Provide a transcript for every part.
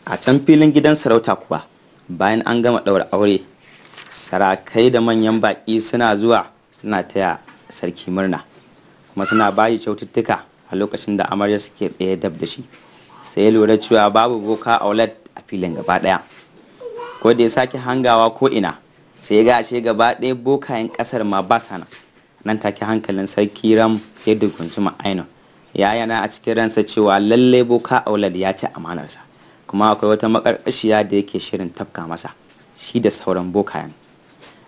A can filin gidan sarauta kuwa, bayan an gama ɗaura aure, sarakai da manyan baƙi suna zuwa suna taya sarki murna, kuma suna bayi kyaututtuka a lokacin da amarya suke tsaye dab da shi. Sai ya lura cewa babu boka aulat a filin gaba ɗaya. Ko da ya sake hangawa ko ina, sai ya ga ashe gaba ɗaya bokayen ƙasar ma ba sana. Nan take hankalin sarki ram ya dugunzuma ainun. Ya yana a cikin ransa cewa lalle boka aulat ya ci amanarsa, kuma akwai wata makarƙashiya da yake shirin tafka masa, shi da sauran bokayen.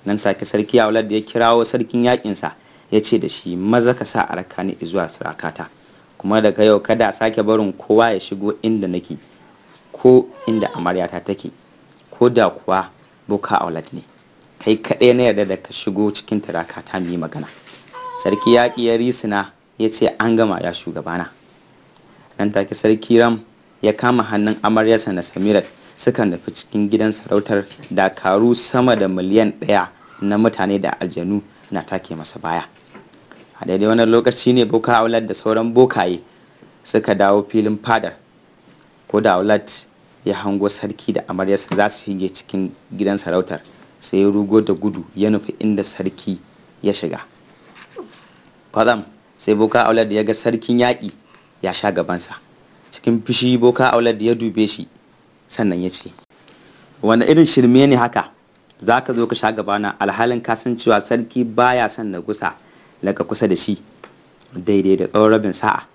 Nan take sarki aulat da ya kirawo sarkin yaƙinsa ya ce da shi, maza ka sa a raka ni zuwa surakata, kuma daga yau kada a sake barin kowa ya shigo inda nake ko inda amaryata take, ko da kuwa boka aulat ne. Kai kaɗai na yarda da ka shigo cikin turakata mu yi magana. Sarki yaƙi ya risina ya ce, an gama ya shugabana. Nan take sarki ram ya kama hannun amaryarsa na Samirat suka nufi cikin gidan sarautar. Dakaru sama da miliyan 1 na mutane da aljanu na take masa baya. A daidai wannan lokaci ne boka aulat da sauran bokaye suka dawo filin fadar. Ko da aulat ya hango sarki da amaryarsa za su shige cikin gidan sarautar, sai ya rugo da gudu ya nufi inda sarki ya shiga. Kwatsam sai boka aulat ya ga sarkin yaƙi ya sha gabansa. Cikin fushi boka aulat ya dube shi, sannan ya ce, wani irin shirme ne haka, za ka zo ka sha gabana alhalin kasancewa sarki baya son na gusa daga kusa da shi daidai da tsawon rabin sa'a.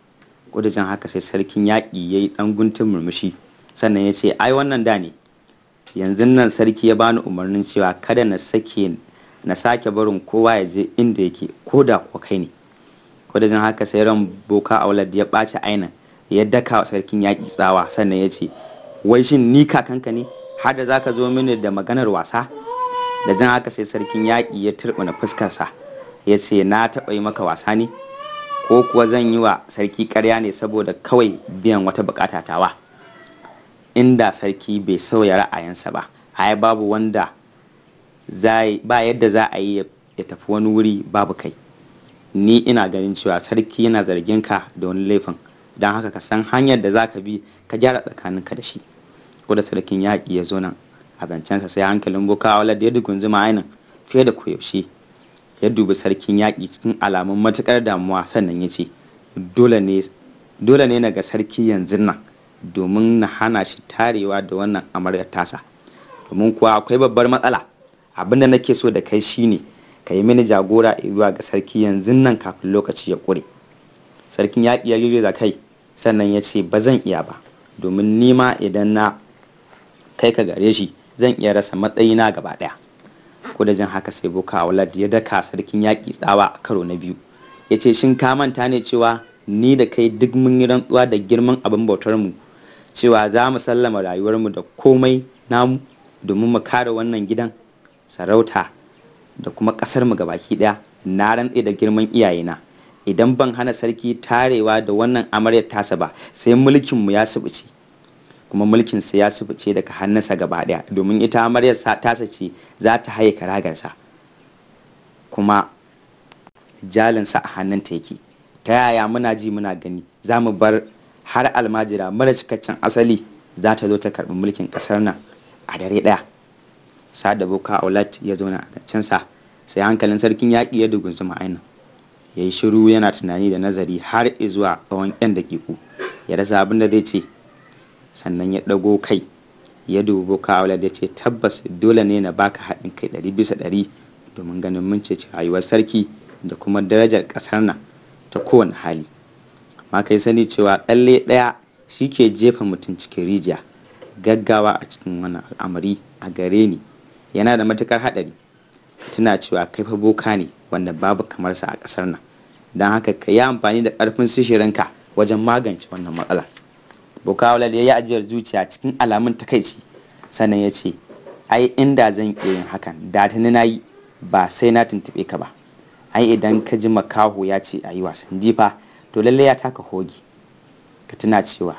Kudujin haka sai sarkin yaƙi ya yi ɗan guntun murmushi, sannan ya ce, ai wannan da ne, yanzu nan sarki ya bani umarnin cewa kada na sake barin kowa ya je inda yake, ko da kuwa kai ne. Kudujin haka sai ran boka aulat ya ɓaci ainin, ya daka wa sarkin yaƙi tsawa, sannan ya ce, wai shin ni kakanka ne har da zaka zo mini da maganar wasa? Da jin haka sai sarkin yaƙi ya turɓuna fuskarsa ya ce, na taɓa yi maka wasa ne, ko kuwa zan yi wa sarki ƙarya ne saboda kawai biyan wata buƙata tawa? Inda sarki bai sauya ra'ayinsa ba, ai babu wanda ba yadda za a yi ya tafi wani wuri babu kai. Ni ina ganin cewa sarki yana zargin ka da wani laifin, don haka ka san hanyar da za ka bi ka gyara tsakaninka da shi. Ko da sarkin yaƙi ya zo nan a zancensa, sai hankalin boka aulat ya dugunzuma ainin fiye da koyaushe. Ya dubi sarkin yaƙi cikin alamun matuƙar damuwa, sannan ya ce, dole ne na ga sarki yanzu nan domin na hana shi tarewa da wannan amaryar tasa, domin kuwa akwai babbar matsala. Abinda nake so da kai shine ka yi mini jagora zuwa ga sarki yanzu nan kafin lokaci ya ƙure. Sarkin yaƙi ya girgiza kai, sannan ya ce, ba zan iya ba, domin nima idan na kai ka gare shi zan iya rasa matsayina gaba ɗaya. Ko da jin haka sai boka aulat ya daka sarkin yaƙi tsawa a karo na biyu. Ya ce, shin ka manta ne cewa ni da kai duk mun yi rantsuwa da girman abin bautar mu cewa za mu sallama rayuwarmu da komai namu domin mu kare wannan gidan sarauta da kuma ƙasar mu gabaki ɗaya? Na rantse da girman iyayena, idan ban hana sarki tarewa da wannan amaryar tasa ba, sai mulkin mu ya subuce, kuma mulkin sa ya subuce daga hannunsa gaba ɗaya, domin ita amaryar tasa ce za ta haye karagarsa, kuma jalinsa a hannunta yake. Ta yaya muna ji muna gani za mu bar har almajira mara cikakken asali za ta zo ta karɓi mulkin ƙasar nan a dare ɗaya? Sada boka aulat ya zo na adancinsa, sai hankalin sarkin yaƙi ya dugunzuma ainin. Ya yi shiru yana tunani da nazari har zuwa tsawon 'yan daƙiƙu, ya rasa abin da zai ce. Sannan ya ɗago kai ya dubi boka aulat ya ce, tabbas dole ne na baka haɗin kai 100% domin ganin mun ceci rayuwar sarki da kuma darajar ƙasar nan ta kowane hali. Amma kai sani cewa tsalle ɗaya shi ke jefa mutum cikin rijiya. Gaggawa a cikin wannan al'amari a gare ni yana da matukar haɗari. Tuna cewa kai fa boka ne wanda babu kamarsa a ƙasar nan, don haka ka yi amfani da ƙarfin sishirinka wajen magance wannan matsalar. Boka aulat ya yi ajiyar zuciya cikin alamun takaici, sannan ya ce, ai inda zan iya yin hakan da tuni na yi, ba sai na tuntuɓe ka ba. Ai idan ka ji makaho ya ce a yi wasan jifa, to lallai ya taka hogi. Ka tuna cewa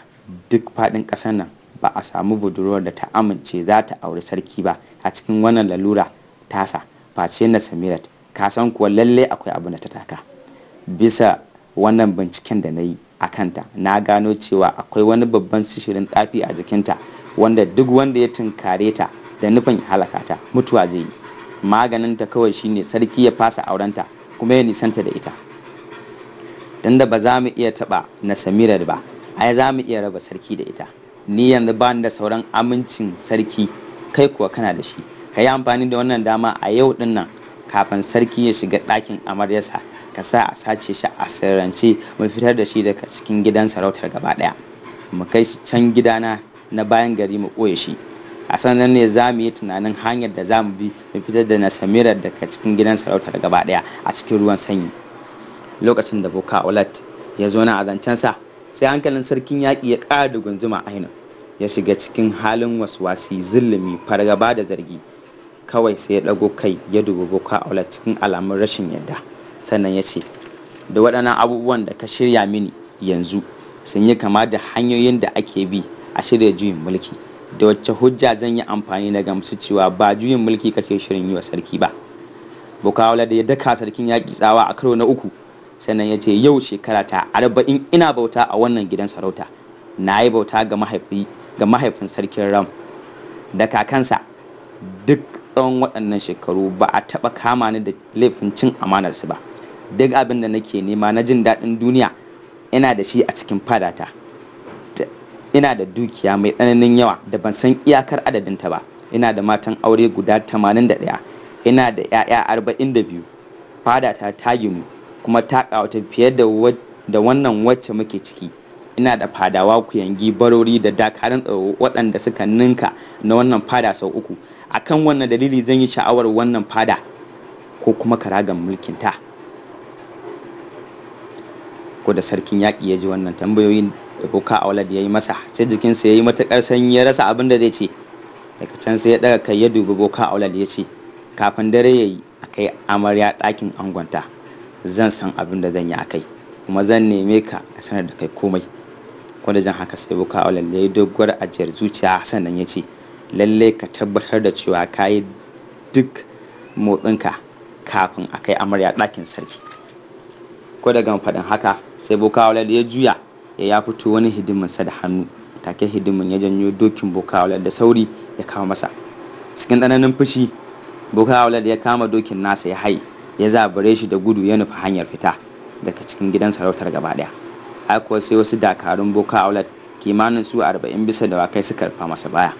duk faɗin ƙasar nan ba a samu budurwar da ta amince za ta auri sarki ba a cikin wannan lalura tasa face na Samirat. Ka san kuwa lallai akwai abu da ta taka. Bisa wannan binciken da na yi, a kanta, na gano cewa akwai wani babban sishirin ɗafi a jikinta wanda duk wanda ya tunkare ta da nufin halaka ta mutuwa zai yi. Maganinta kawai shine sarki ya fasa aurenta kuma ya nisanta da ita. Tunda ba za mu iya taɓa na Samirar ba, ai za mu iya raba sarki da ita. Ni yanzu ba ni da sauran amincin sarki, kai kuwa kana da shi. Ka yi amfani da wannan dama a yau din nan kafin sarki ya shiga ɗakin amaryarsa, ka sa a sace shi a sirrance, mu fitar da shi daga cikin gidan sarautar gaba ɗaya, mu kai shi can gidana na bayan gari mu ɓoye shi. A sannan ne za mu yi tunanin hanyar da za mu bi mu fitar da na Samirar daga cikin gidan sarautar gaba ɗaya a cikin ruwan sanyi. Lokacin da Boka Olat ya zo na azancensa, sai hankalin sarkin yaƙi ya ƙara da gunzuma ainihin, ya shiga cikin halin waswasi, zulumi, fargaba da zargi. Kawai sai ya ɗago kai ya dubi Boka Olat cikin alamun rashin yadda, sannan ya ce, da waɗannan abubuwan da ka shirya mini yanzu sun yi kama da hanyoyin da ake bi a shirya juyin mulki. Da wacce hujja zan yi amfani na gamsu cewa ba juyin mulki kake shirin yi wa sarki ba? Boka Olat ya daka sarkin yaƙi tsawa a karo na uku, sannan ya ce, yau shekara ta 40 ina bauta a wannan gidan sarauta. Na yi bauta ga mahaifin sarkin Ram da kakansa. Duk tsawon waɗannan shekaru ba a taɓa kama ni da laifin cin amanarsu ba. Duk abin da nake nema na jin daɗin duniya ina da shi a cikin fadata. Ina da dukiya mai tsananin yawa da ban san iyakar adadinta ba. Ina da matan aure guda 81. Ina da 'ya'ya 42. Fadata ta ginu kuma ta ƙawata fiye da wannan wacce muke ciki. Ina da fadawa, kuyangi, barori da dakarun tsaro waɗanda suka ninka na wannan fada sau 3. Akan wannan dalili zan yi sha'awar wannan fada ko kuma karagan mulkinta. Ko da sarkin yaƙi ya ji wannan tambayoyin da Boka Olat ya yi masa, sai jikinsa ya yi matuƙar sanyi, ya rasa abin da zai ce. Daga can sai ya ɗaga kai ya dubi Boka Olat ya ce, kafin dare ya yi a kai amarya ɗakin angonta. Zan san abin da zan yi a kai, kuma zan neme ka a sanar da kai komai. Ko da jan haka sai Boka Olat ya yi doguwar ajiyar zuciya, sannan ya ce, lalle ka tabbatar da cewa ka yi duk motsinka kafin a kai amarya ɗakin sarki. Ko da gama faɗin haka sai Boka Olat ya juya ya fito wani hidiminsa da hannu. Take hidimin ya janyo dokin Boka Olat da sauri ya kawo masa. Cikin tsananin fushi, Boka Olat ya kama dokin nasa ya haye, ya zabure shi da gudu ya nufi hanyar fita daga cikin gidan sarautar gaba ɗaya. Haka kuwa sai wasu dakarun Boka Olat kimanin su 40 bisa dawakai suka rufa masa baya.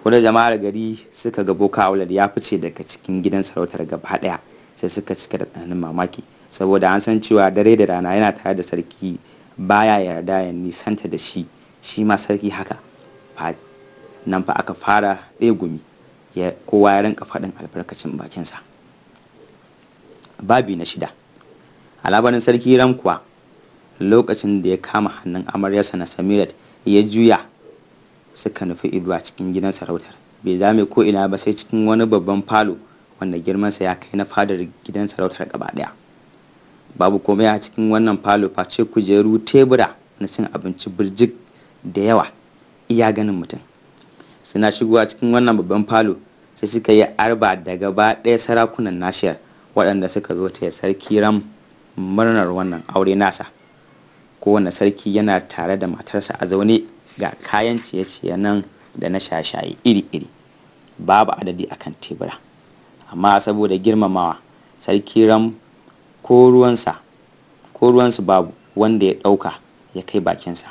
Wadda jama'ar gari suka ga Boka Olat ya fice daga cikin gidan sarautar gaba ɗaya, sai suka cika da tsananin mamaki, saboda an san cewa dare da rana yana tare da sarki, baya yarda ya nisanta da shi. Shi ma sarki haka. Nan fa aka fara tsegumi, kowa ya rinka faɗin albarkacin bakinsa. Babi na 6. A labarin sarki Ram kuwa, lokacin da ya kama hannun amaryarsa na Samirat ya juya suka nufi zuwa cikin gidan sarautar, bai zame ko ina ba sai cikin wani babban falo wanda girmansa ya kai na fadar gidan sarautar gaba ɗaya. Babu komai a cikin wannan falo face kujeru, tebura na cin abinci birjik da yawa iya ganin mutum. Suna shigowa cikin wannan babban falo sai suka yi arba da gaba ɗaya sarakunan nashiyar, waɗanda suka zo taya sarki Ram murnar wannan aure nasa. Kowane sarki yana tare da matarsa a zaune, ga kayan ciye-ciye nan da na shaye-shaye iri-iri babu adadi akan tebura. Amma saboda girmamawa, sarki Ram ko ruwansu babu wanda ya ɗauka ya kai bakinsa,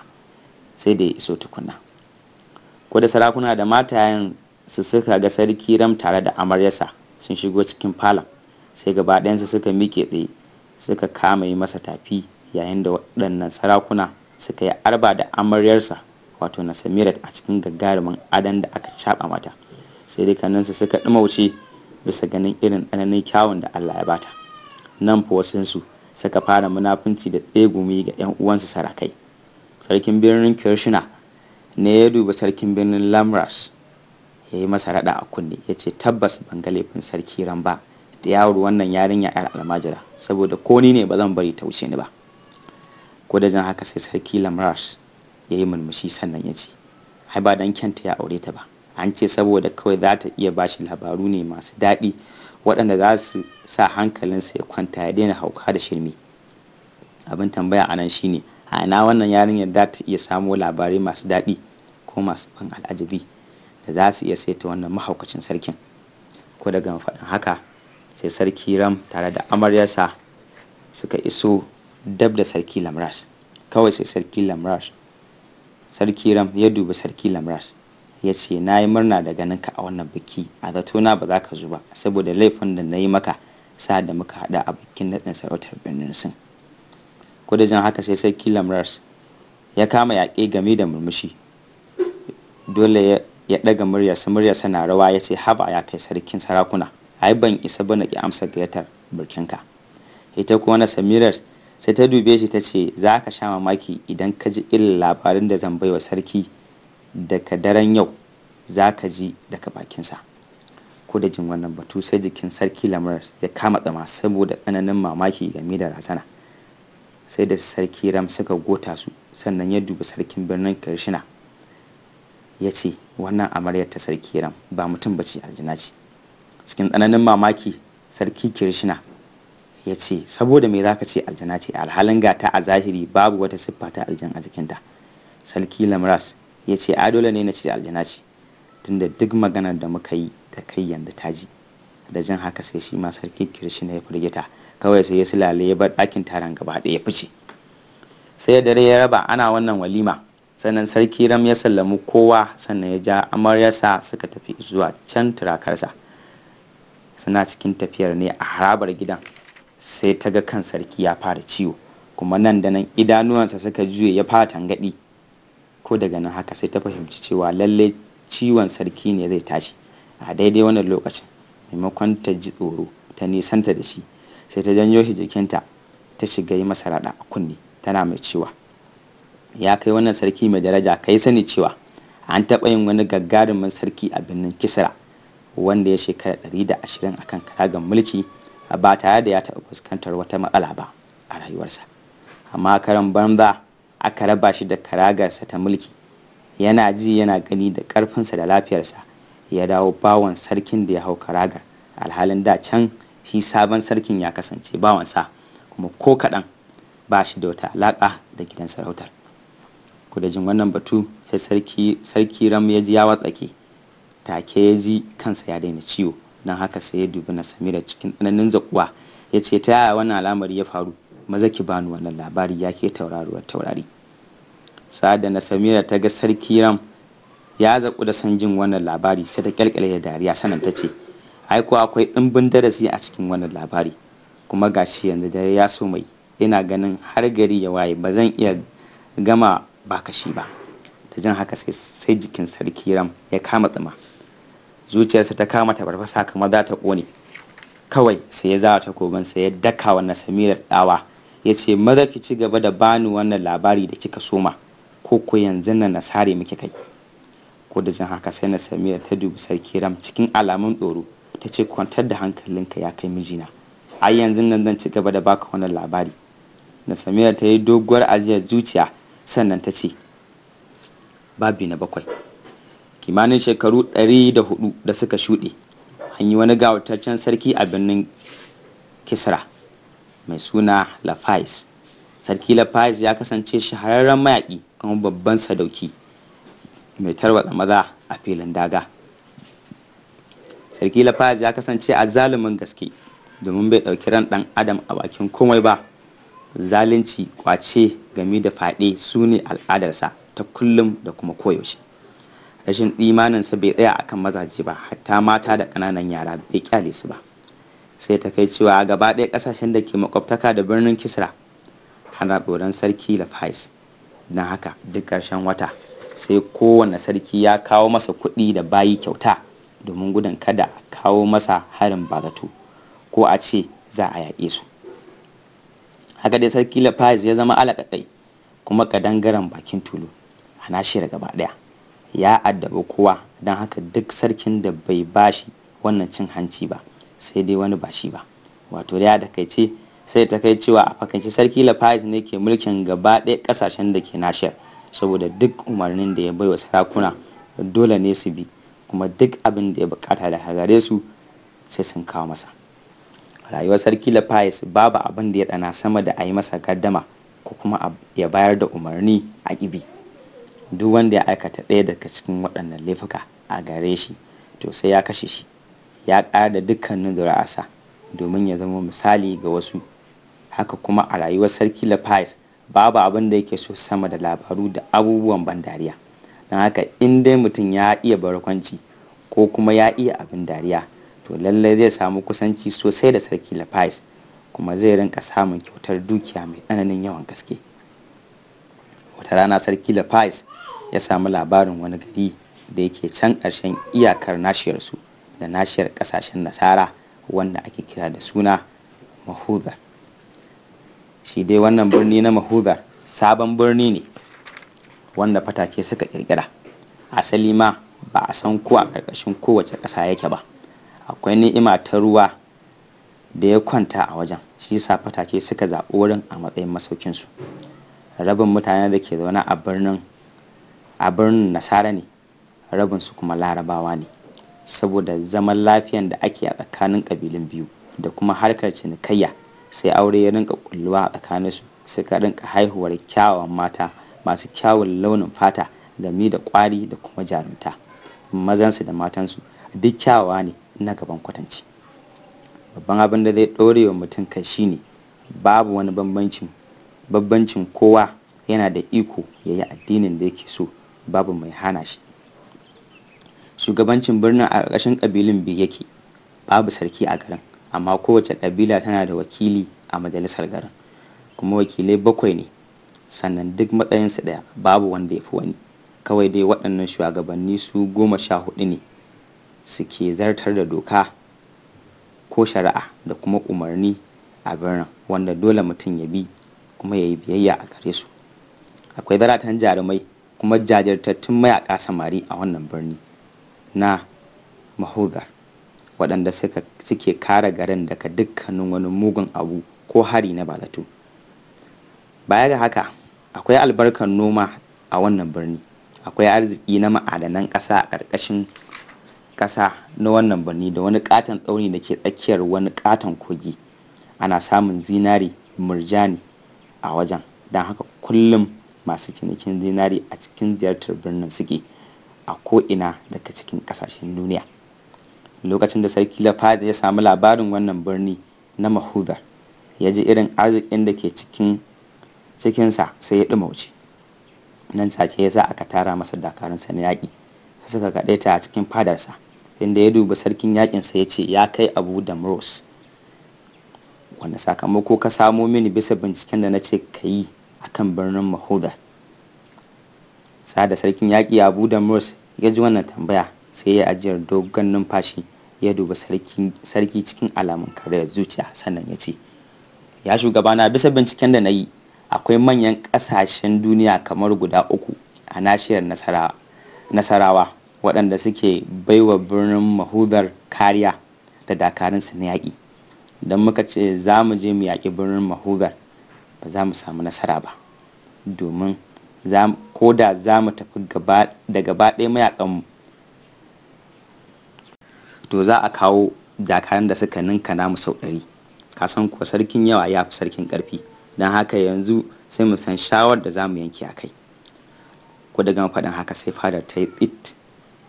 sai da ya iso tukuna. Ko da sarakuna da matayen su suka ga sarki Ram tare da amaryarsa sun shigo cikin falon, sai gaba ɗayansu suka miƙe tsaye suka kama yi masa tafi, yayin da waɗannan sarakuna suka yi arba da amaryarsa wato na Samirat a cikin gagarumin adan da aka caɓa mata. Sai dukkaninsu suka ɗumauce bisa ganin irin tsananin kyawun da Allah ya bata. Nan fa wasunsu suka fara munafunci da tsegumi ga 'yan uwansu sarakai. Sarkin birnin Kirshina ne ya duba sarkin birnin Lamras, ya yi masa raɗa a kunne, ya ce, tabbas ban ga laifin sarki Ram ba da yaro wannan yarinya 'yar almajira, saboda ko ni ne ba zan bari ta wuce ni ba. Ko da jan haka sai sarki Lamras ya yi murmushi, sannan ya ce, ai ba dan kyanta ya aure ta ba, an ce saboda kawai za ta iya bashi labaru ne masu daɗi waɗanda za su sa hankalinsa ya kwanta ya daina hauka da shirme. Abin tambaya anan shine, a ina wannan yarinyar za ta iya samo labarai masu daɗi ko masu ban al'ajabi da za su iya saita wannan mahaukacin sarkin. Ko daga faɗin haka sai sarki Ram tare da amaryarsa suka iso dab da sarki Lamras. Kawai sai sarki Ram ya dubi sarki Lamras ya ce, na yi murna da ganinka a wannan biki, a zatona ba za ka zo ba saboda laifin da na yi maka sa'ad da muka haɗa a bikin naɗin sarautar birnin Sin. Ko da jan haka sai sarki Lamras ya kama yaƙe game da murmushi, dole ya ɗaga muryarsa na rawa ya ce, haba ya kai sarkin sarakuna, ai ban isa ba na ki amsa gayyatar bikinka. Ita kuwa na Samirar sai ta dube shi ta ce, za ka sha mamaki idan ka ji irin labarin da zan baiwa sarki daga daren yau, za ka ji daga bakinsa. Ko da jin wannan batu sai jikin sarki Lamras ya kama tsama saboda tsananin mamaki game da razana. Sai da sarki Ram suka gota su, sannan ya dubi sarkin birnin Kirshina ya ce, wannan amaryar ta sarki Ram ba mutum bace, aljana ce. Cikin tsananin mamaki sarki Kirshina ya ce, saboda me zaka ce aljana ce, alhalin gata a zahiri babu wata siffa ta aljan a jikinta. Sarki Lamras ya ce, a dole ne na ce aljana ce, tunda duk maganar da muka yi da kai yanzu ta ji. Da jin haka sai shi ma sarki Kirshina ya firgita, kawai sai ya silale ya bar ɗakin taron gaba ɗaya ya fice. Sai dare ya raba ana wannan walima, sannan sarki Ram ya sallami kowa, sannan ya ja amaryarsa suka tafi zuwa can turakarsa. Suna cikin tafiyar ne a harabar gidan sai ta ga kan sarki ya fara ciwo, kuma nan da nan idanuwansa suka juye ya fara tangaɗi. Ko daga nan haka sai ta fahimci cewa lalle ciwon sarki ne zai tashi. A daidai wannan lokacin, maimakon ta ji tsoro ta nisanta da shi, sai ta janyo shi jikinta ta shiga yi masa raɗa a kunne, tana mai cewa, ya kai wannan sarki mai daraja, ka yi sani cewa an taɓa yin wani gagarumin sarki a birnin Kisra wanda ya shekara 120 akan karagar mulki ba tare da ya taɓa fuskantar wata matsala ba a rayuwarsa. Amma karan banza aka raba shi da karagarsa ta mulki, yana ji yana gani da ƙarfinsa da lafiyarsa ya dawo bawan sarkin da ya hau karagar, alhalin da can shi sabon sarkin ya kasance bawansa, kuma ko kaɗan ba shi da wata alaƙa da gidan sarautar. Ko da jin wannan batu sai sarki Ram ya ji ya watsake, take ya ji kansa ya daina ciwo, don haka sai ya dubi na Samira cikin tsananin zakuwa ya ce, ta yaya wannan al'amari ya faru, maza ki bani wannan labari ya ke tauraruwar taurari. Sa'ad da na Samira ta ga sarki Ram ya zaku da son jin wannan labari, sai ta kyalkyale da dariya, sannan ta ce, ai ko akwai ɗimbin darasi a cikin wannan labari, kuma gashi yanzu dare ya so mai, ina ganin har gari ya waye ba zan iya gama baka shi ba. Da jin haka sai jikin sarki Ram ya kama tsima, zuciyarsa ta kama ta farfasa kamar za ta ƙone. Kawai sai ya zawa takobinsa ya daka wannan Samirar tsawa ya ce, maza ki ci gaba da bani wannan labari da kika soma, ko yanzu nan na sare miki kai. Ko da jin haka sai na Samira ta dubi sarki Ram cikin alamun tsoro ta ce, kwantar da hankalinka ya kai mijina, ai yanzu nan zan ci gaba da baka wannan labari. Na Samira ta yi doguwar ajiyar zuciya, sannan ta ce, babi na 7. Kimanin shekaru 104 da suka shuɗe, an yi wani gawurtaccen sarki a birnin Kisra mai suna Lafais. Sarki Lafais ya kasance shahararren mayaƙi kuma babban sadauki mai tarwatsa maza a filin daga. Sarki Lafais ya kasance a zalumin gaske, domin bai ɗauki ran ɗan adam a bakin komai ba. Zalunci, kwace game da faɗe su ne al'adarsa ta kullum da kuma koyaushe. Rashin imaninsa bai tsaya akan mazaje ba, hatta mata da ƙananan yara bai kyale su ba. Sai ta kai cewa a gaba ɗaya ƙasashen da ke makwabtaka da birnin Kisra ana tsoron sarki Lafais. Don haka duk ƙarshen wata sai kowane sarki ya kawo masa kuɗi da bayi kyauta, domin gudun kada a kawo masa harin bazatu ko a ce za a yaƙe su. Haka dai sarki Lafais ya zama alaƙaƙai kuma ƙadangaren bakin tulu a nashiyar gaba ɗaya. Ya addabi kowa, don haka duk sarkin da bai bashi wannan cin hanci ba sai dai wani bashi ba. Wato da ya takaice sai ta kai cewa a fakanci sarki Lafais ne ke mulkin gaba ɗaya ƙasashen da ke nashiyar, saboda duk umarnin da ya baiwa sarakuna dole ne su bi, kuma duk abin da ya bukata da gare su sai sun kawo masa. Rayuwar sarki Lafais babu abin da ya tsana sama da a yi masa gardama ko kuma ya bayar da umarni a ƙibi. Duk wanda ya aikata ɗaya daga cikin waɗannan laifuka a gare shi to sai ya kashe shi, ya ƙara da dukkanin zuri'arsa domin ya zama misali ga wasu. Haka kuma a rayuwar sarki Lafayette babu abin da yake so sama da labaru da abubuwan ban dariya. Don haka in dai mutum ya iya barkwanci ko kuma ya iya abin dariya to lallai zai samu kusanci sosai da sarki Lafayette, kuma zai rinka samun kyautar dukiya mai tsananin yawan gaske. Wata rana sarki Lafayette ya samu labarin wani gari da yake can ƙarshen iyakar nashiyarsu da nashiyar ƙasashen nasara wanda ake kira da suna Mahudar. Shi dai wannan birni na Mahudar sabon birni ne wanda fatake suka ƙirƙira. Asali ma ba a san ko a ƙarƙashin kowace ƙasa yake ba. Akwai ni'ima ta ruwa da ya kwanta a wajen, shi yasa fatake suka zaɓi wurin a matsayin masaukinsu. Rabin mutanen da ke zaune a birnin nasara ne, rabin su kuma larabawa ne. Saboda zaman lafiyan da ake a tsakanin ƙabilun biyu da kuma harkar cinikayya, sai aure ya rinka kulluwa a tsakaninsu, suka rinka haihuwar kyawawan mata masu kyawun launin fata, gami da ƙwari da kuma jarumta. Mazansu da matansu duk kyawawa ne na gaban kwatanci. Babban abin da zai ɗore wa mutum kai shine babu wani bambancin kowa yana da iko ya yi addinin da yake so, babu mai hana shi. Shugabancin birnin a ƙarƙashin ƙabilun biyu yake, babu sarki a garin, amma kowace ƙabila tana da wakili a majalisar garin, kuma wakilai 7 ne, sannan duk matsayinsu ɗaya, babu wanda ya fi wani. Kawai dai waɗannan shugabanni su 14 ne suke zartar da doka ko shari'a da kuma umarni a birnin, wanda dole mutum ya bi kuma ya yi biyayya a gare su. Akwai zaratan jarumai kuma jajirtattun mayaƙa samari a wannan birni na Mahudar, waɗanda suke kare garin daga dukkanin wani mugun abu ko hari na bazatu. Baya ga haka, akwai albarkar noma a wannan birni. Akwai arziki na ma'adanan ƙasa a ƙarƙashin ƙasa na wannan birni da wani ƙaton tsauni da ke tsakiyar wani ƙaton kogi. Ana samun zinari, murjani a wajen, don haka kullum masu cinikin zinari a cikin ziyartar birnin suke a ko'ina daga cikin ƙasashen duniya. Lokacin da sarki Lafayette ya samu labarin wannan birni na Mahudar, ya ji irin arzikin da ke cikinsa, sai ya ɗumauce. Nan take ya sa aka tara masa dakarunsa na yaƙi, suka kaɗaita a cikin fadarsa, inda ya duba sarkin yaƙinsa ya ce, ya kai Abu da Mros, wanda sakamako ka samo mini bisa binciken da na ce ka yi a kan birnin Mahudar. Sada sarkin yaƙi Abu da Mros ya ji wannan tambaya, sai ya ajiyar dogon numfashi, ya duba sarki cikin alamun karayar zuciya, sannan ya ce, ya shugabana, bisa binciken da na yi, akwai manyan ƙasashen duniya kamar guda 3 a nashiyar nasarawa waɗanda suke baiwa birnin Mahudar kariya da dakarunsu na yaƙi. Idan muka ce za mu je mu yaƙi birnin Mahudar, ba za mu samu nasara ba, domin ko da za mu tafi da gaba ɗaya mayaƙanmu, to za a kawo dakarun da suka ninka namu sau 100. Kasan kuwa sarkin yawa ya fi sarkin ƙarfi, don haka yanzu sai mu san shawar da za mu yanke a kai. Ko daga faɗin haka sai fadar ta yi tsit,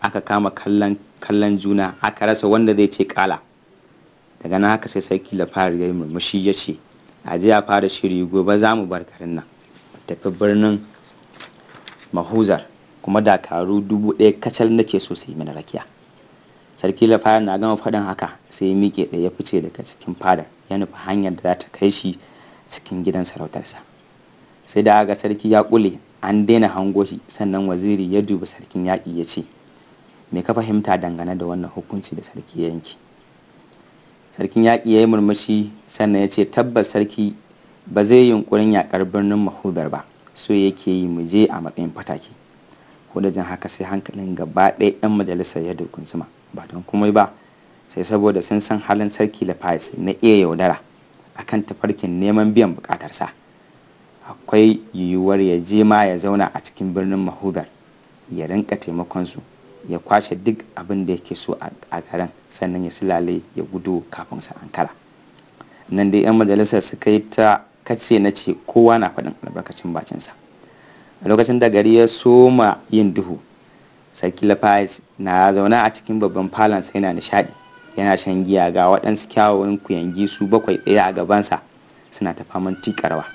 aka kama kallon juna, aka rasa wanda zai ce ƙala. Daga nan haka sai sarki Lafayette ya yi murmushi ya ce, a je a fara shiri, gobe za mu bar garin nan, tafi birnin Mahudar, kuma dakaru 1000 kacal nake so su yi mana rakiya. Sarki Lafayette na gama faɗin haka sai ya miƙe tsaye ya fice daga cikin fadar, ya nufi hanyar da za ta kai shi cikin gidan sarautarsa. Sai da aga sarki ya ƙule, an daina hango shi, sannan waziri ya dubi sarkin yaƙi ya ce, me ka fahimta dangane da wannan hukunci da sarki ya yanke? Sarkin yaƙi ya yi murmushi, sannan ya ce, tabbas sarki ba zai yi yunƙurin yaƙar birnin Mahudar ba, so yake yi mu je a matsayin fatake. Ko da jin haka sai hankalin gaba ɗaya 'yan majalisar ya dukunsuma, ba don komai ba sai saboda sun san halin sarki Lafayette na iya yaudara akan tafarkin neman biyan bukatarsa. Akwai yiwuwar ya je ma ya zauna a cikin birnin Mahudar, ya rinka taimakon su, ya kwashe duk abin da yake so a garin, sannan ya silale ya gudu kafin sa ankara. Nan dai 'yan majalisar suka yi ta kace na ce kowa na faɗin albarkacin bakinsa. A lokacin da gari ya soma yin duhu, sarki Lafayette na zaune a cikin babban falon sai yana nishaɗi, yana shan giya ga waɗansu kyawawan kuyangi su 7 ɗaya a gabansa suna ta faman tiƙa rawa.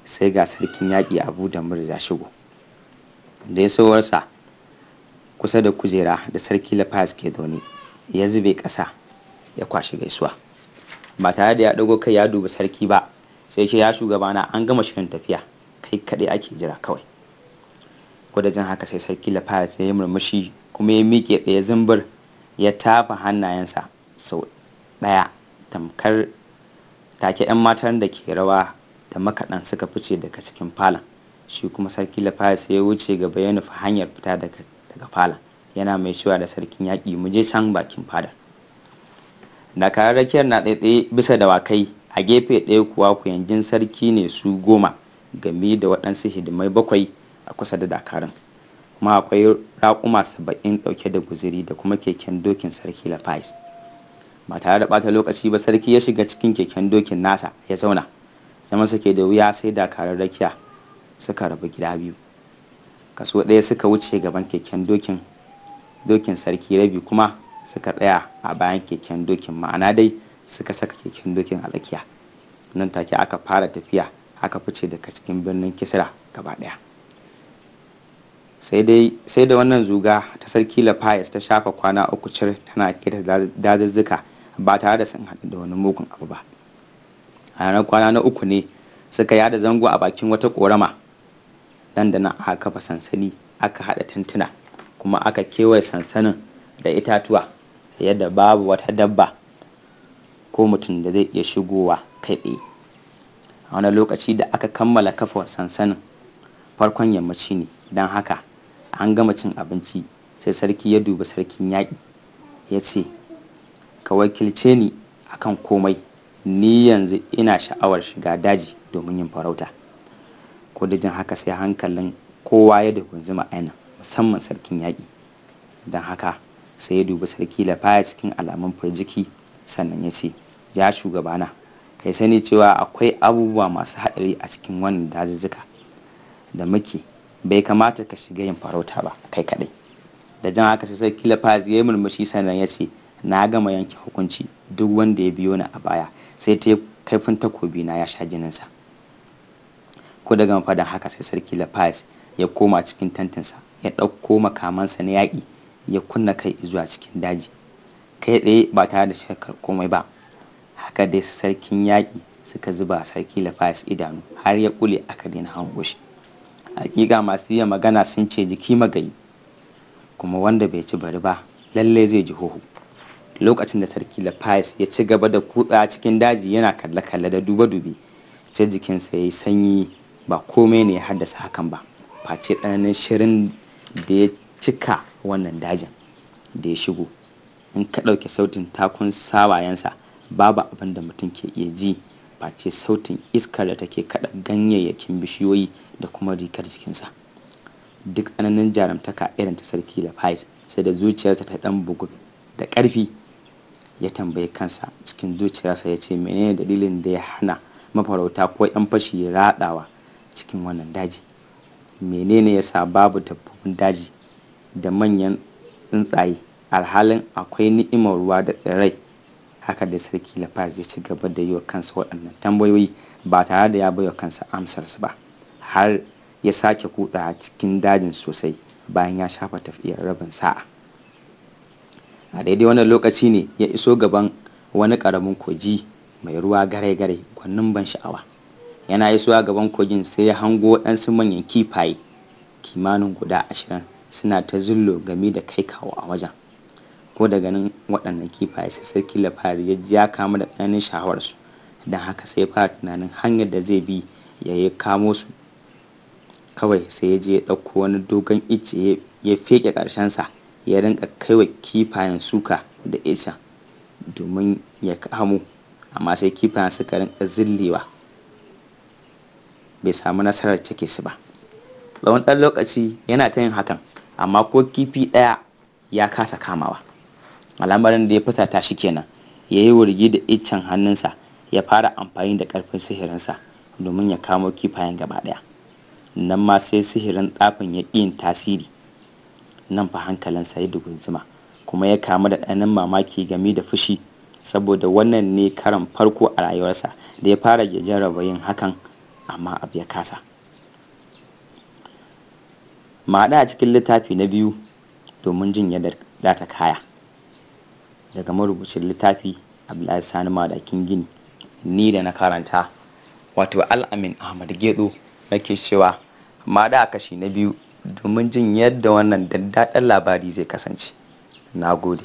Sai ga sarkin yaƙi Abu da Murja shigo da ya sowarsa kusa da kujera da sarki Lafayette ke zaune, ya zube ƙasa ya kwashi gaisuwa ba tare da ya ɗago kai ya dubi sarki ba, sai ce ya shugabana an gama shirin tafiya, kai kaɗai ake jira kawai. Jin haka sai sarki Lafayette ya yi murmushi kuma ya miƙe tsaye zumbur ya tafa hannayensa sau ɗaya tamkar take 'yan matan da ke rawa da makaɗan suka fice daga cikin falon. Shi kuma sarki Lafayette ya wuce gaba ya nufi hanyar fita daga falon, yana mai cewa da sarkin yaƙi mu je can bakin fadar. Dakarar rakiyar na tsaitsaye bisa dawakai, a gefe ɗaya kuwa kuyangin sarki ne su 10 game da waɗansu hidimai 7 a kusa da dakarun, kuma akwai raƙuma 70 ɗauke da guziri da kuma keken dokin sarki Lafayette. Ba tare da ɓata lokaci ba sarki ya shiga cikin keken dokin nasa ya zauna. Zaman suke da wuya sai dakarar rakiya suka rabu gida biyu, kaso ɗaya suka wuce gaban keken dokin sarki, rabi kuma suka tsaya a bayan keken dokin, ma'ana dai suka saka keken dokin a tsakiya. Nan take aka fara tafiya, aka fice daga cikin birnin Kisra gaba ɗaya. Sai da wannan zuga ta sarki Lafayette ta shafa kwana 3 cir tana keta dazuzzuka ba tare da sun haɗu da wani mugun abu ba. A ranar kwana na 3 ne suka yada zango a bakin wata ƙorama. Dan da nan aka kafa sansani, aka haɗa tantuna, kuma aka kewaye sansanin da itatuwa yadda babu wata dabba ko mutum da zai iya shigowa kai tsaye. A wani lokaci da aka kammala kafa sansanin, farkon yammaci ne, don haka an gama cin abinci. Sai sarki ya dubi sarkin yaƙi ya ce, ka wakilce ni akan komai, ni yanzu ina sha'awar shiga daji domin yin farauta. Da jin haka sai hankalin kowa ya dugunzuma ainihin, musamman sarkin yaƙi. Don haka sai ya dubi sarki Lafayette cikin alamun firjiki, sannan ya ce, ya shugabana, kai sani cewa akwai abubuwa masu haɗari a cikin wannan dazuzzuka da muke, bai kamata ka shiga yin farauta ba kai kaɗai. Da jan haka sai sarki Lafayette ya yi murmushi, sannan ya ce, na gama yanke hukunci, duk wanda ya biyo ni a baya sai ta kaifin takobi na ya sha jininsa. Da gama faɗin haka sai sarki Lafayette ya koma cikin tantinsa, ya ɗauko makamansa na yaƙi, ya kunna kai zuwa cikin daji kai tsaye ba tare da shakar komai ba. Haka dai sarkin yaƙi suka zuba sarki Lafayette idanu har ya ƙule aka daina hango shi. Hakika masu iya magana sun ce jiki magayi, kuma wanda bai ci bari ba lallai zai ji hoho. Lokacin da sarki Lafayette ya ci gaba da kutsa cikin daji yana kalle-kalle da dube-dube, sai jikinsa ya yi sanyi. Ba komai ne ya haddasa hakan ba face tsananin shirin da ya cika wannan dajin da ya shigo. In ka ɗauki sautin takun sawayensa, babu abin da mutum ke iya ji face sautin iskar da take kaɗa ganyayyakin bishiyoyi da kuma rigar jikinsa. Duk tsananin jarumtaka irin ta sarki Lafayette, sai da zuciyarsa ta ɗan bugu da ƙarfi. Ya tambayi kansa cikin zuciyarsa ya ce, menene dalilin da ya hana mafarauta ko 'yan fashi ratsawa cikin wannan daji? Menene yasa babu dabbobin daji da manyan tsuntsaye alhalin akwai ni'imar ruwa da tsirrai? Haka da sarki Lafayette ya ci gaba da yi wa kansa waɗannan tambayoyi ba tare da ya bai wa kansa amsarsu ba, har ya sake kutsa cikin dajin sosai bayan ya shafa tafiyar rabin sa'a. A daidai wannan lokaci ne ya iso gaban wani ƙaramin kogi mai ruwa gare-gare gwanin ban sha'awa. Yana isuwa gaban kogin sai ya hango waɗansu manyan kifaye kimanin guda 20 suna ta zullo game da kai kawo a wajen. Da ganin waɗannan kifaye sai sarki Lafayette ya ji ya kama da tsananin sha'awarsu, don haka sai ya fara tunanin hanyar da zai bi ya yi kamo su. Kawai sai ya je ya ɗauko wani dogon icce ya feke ƙarshensa, ya rinka kaiwa kifayen suka da icen domin ya kamo, amma sai kifayen suka rinka zillewa, bai samu nasarar cike su ba. Tsawon ɗan lokaci yana ta yin hakan, amma ko kifi ɗaya ya kasa kamawa. Al'amarin da ya fusata shi kenan, ya yi wurgi da iccen hannunsa, ya fara amfani da ƙarfin sihirinsa domin ya kamo kifayen gaba ɗaya. Nan ma sai sihirin tsafin ya ƙi yin tasiri. Nan fa hankalinsa ya dugunzuma kuma ya kamu da ɗanin mamaki game da fushi, saboda wannan ne karan farko a rayuwarsa da ya fara jarraba yin hakan, amma abu ya kasa. Mu haɗu a cikin littafi na biyu domin jin yadda za ta kaya. Daga marubucin littafi Abdullahi Sani Madakin Gini, ni da na karanta wato Al-Amin Ahmad Gedo nake cewa mu haɗu a kashi na biyu domin jin yadda wannan daddaɗan labari zai kasance. Na gode.